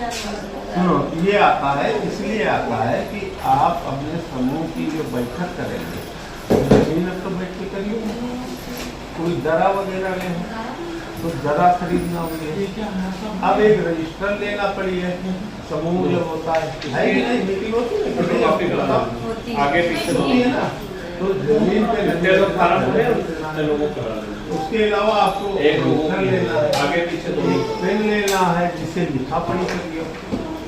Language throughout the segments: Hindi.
सुनो, ये आता है इसलिए आता है कि आप अपने समूह की जो बैठक करेंगे जमीन तो बैठ के करिए, कोई दरा वगैरह ले तो दरा खरीदना होगी। अब एक रजिस्टर लेना पड़ी है, समूह जो होता है कि नहीं मीटिंग होती है आगे पीछे होती है ना, तो जमीन पे उसके अलावा आपको एक रजिस्टर लेना है, आगे पीछे पेन लेना है जिससे लिखा पढ़ी करिए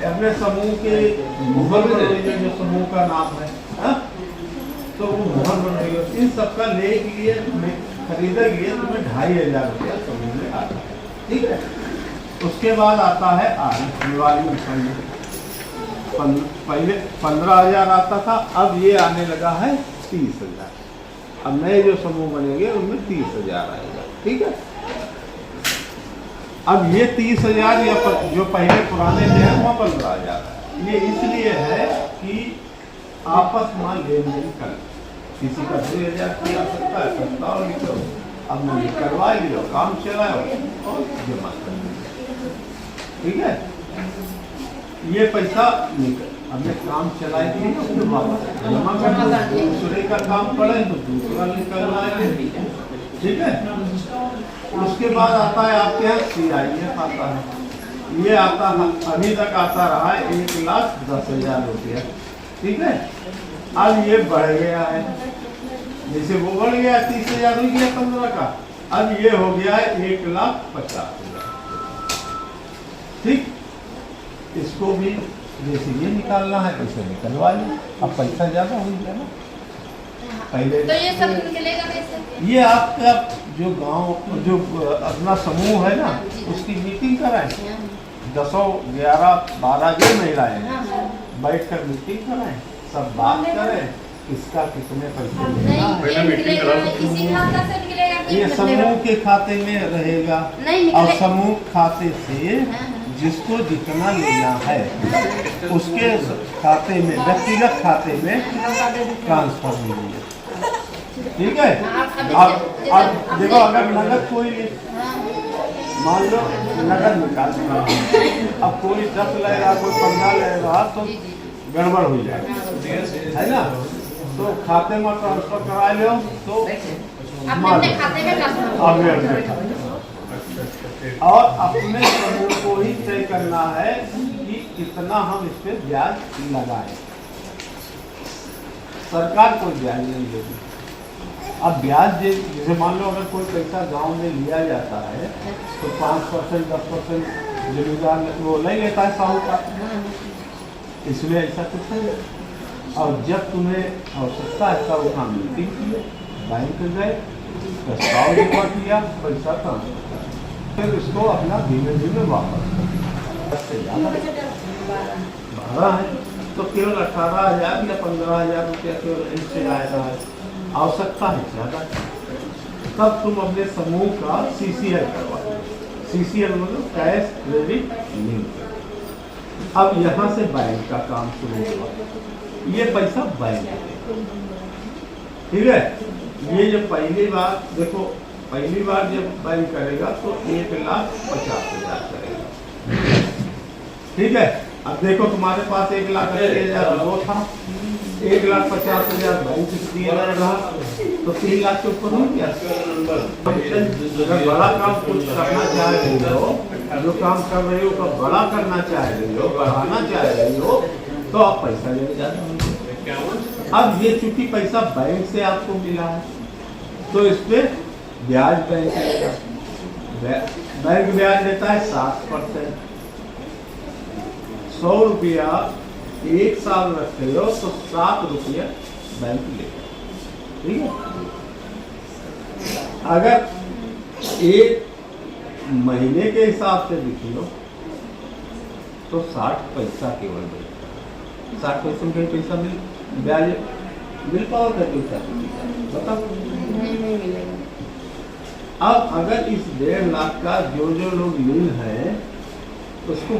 अपने समूह के मुहर में जो समूह का नाम है हा? तो वो मुहर बन रही है। इन सबका ले के लिए खरीदेंगे तुम्हें 2500 रुपया समूह में आता है, ठीक है। उसके बाद आता है दिवाली पहले 15,000 आता था, अब ये आने लगा है 30,000। अब नए जो समूह बनेंगे उनमें 30,000 आएगा, ठीक है। अब ये 30,000 या जो पहले पुराने थे वहाँ 15,000 है। ये इसलिए है कि आपस में लेन देन कर, किसी का 2,000 किया सकता है, प्रस्ताव लिखो, अब मैंने करवा लिया, काम चलाओ और जमा कर दीजिए, ठीक है। ये पैसा निकल हमने काम चलाए दिए, उसमें वापस जमा कर दो, दूसरे का काम पड़े तो दूसरा निकलना है, ठीक है। उसके बाद आता है आपके यहाँ CIF आता है, ये आता है अभी तक आता रहा है 1,10,000 रुपया, ठीक है। अब ये बढ़ गया है, जैसे वो बढ़ गया 30,000 हो गया 15 का, अब ये हो गया है 1,50,000, ठीक। इसको भी जैसे ये निकालना है इसे निकलवा ली, अब पैसा ज्यादा हो गया ना पहले। तो ये सब निकलेगा कैसे? ये आपका जो गांव जो अपना समूह है ना उसकी मीटिंग कराएं, 10, 11, 12 जो महिलाएं बैठ कर मीटिंग कराएं, सब बात करें इसका कितने पैसे लेना है। ये समूह के खाते में रहेगा और समूह खाते से जिसको जितना लेना है उसके खाते में, व्यक्तिगत खाते में ट्रांसफर लीजिए, ठीक है। अब देखो अगर नगद कोई मान लो नगद निकाल, अब कोई 10 ले रहा, कोई 15 ले रहा तो गड़बड़ हो जाएगा, है ना। तो खाते में ट्रांसफर करा लो तो और अपने समूह को ही तय करना है कि कितना हम इस पे ब्याज लगाएं। सरकार कोई ब्याज नहीं देगी। अब ब्याज जैसे मान लो अगर कोई पैसा गांव में लिया जाता है तो 5%, 10% जमींदार वो ले लेता है साहूकार, इसमें ऐसा कुछ है। और जब तुम्हें आवश्यकता है तब वहाँ मीटिंग की, बैंक गए, प्रस्ताव लिखवा किया, पैसा ट्रांसफर किया, फिर उसको अपना धीमे धीमे वापस से ज़्यादा 12 है तो केवल 18,000 या 15,000 रुपया केवल इनसे आएगा है, आवश्यकता है ज़्यादा, तब तुम अपने समूह का CCL करवाओ। CCL मतलब कैश क्रेडिट लिंक। अब यहाँ से बैंक का काम शुरू हुआ, ये पैसा बैंक, ठीक है। ये जब पहली बार देखो, पहली बार जब बैंक करेगा तो 1,50,000 करेगा, ठीक है। अब देखो तुम्हारे पास 1,80,000 वो था, 1,50,000 बैंक दिया रहा तो 3 लाख के ऊपर हो गया। अगर बड़ा काम कुछ करना चाह रही हो, जो काम कर रही हो का बड़ा करना चाह रही हो, बढ़ाना चाह रही हो, तो आप पैसा लेने जाते हो। अब ये चूंकि पैसा बैंक से आपको मिला है तो इस पे ब्याज बैंक लेगा, बैंक ब्याज लेता है 7%। 100 रुपया 1 साल रखते हो तो 7 रुपया बैंक लेगा, ठीक है। अगर 1 महीने के हिसाब से लिखियो तो 60 पैसा केवल देगा, 60 पैसे में पैसा ब्याज मिल पाओगे पैसा बताओ। अब अगर इस 1.5 लाख का जो लोग मिल है उसको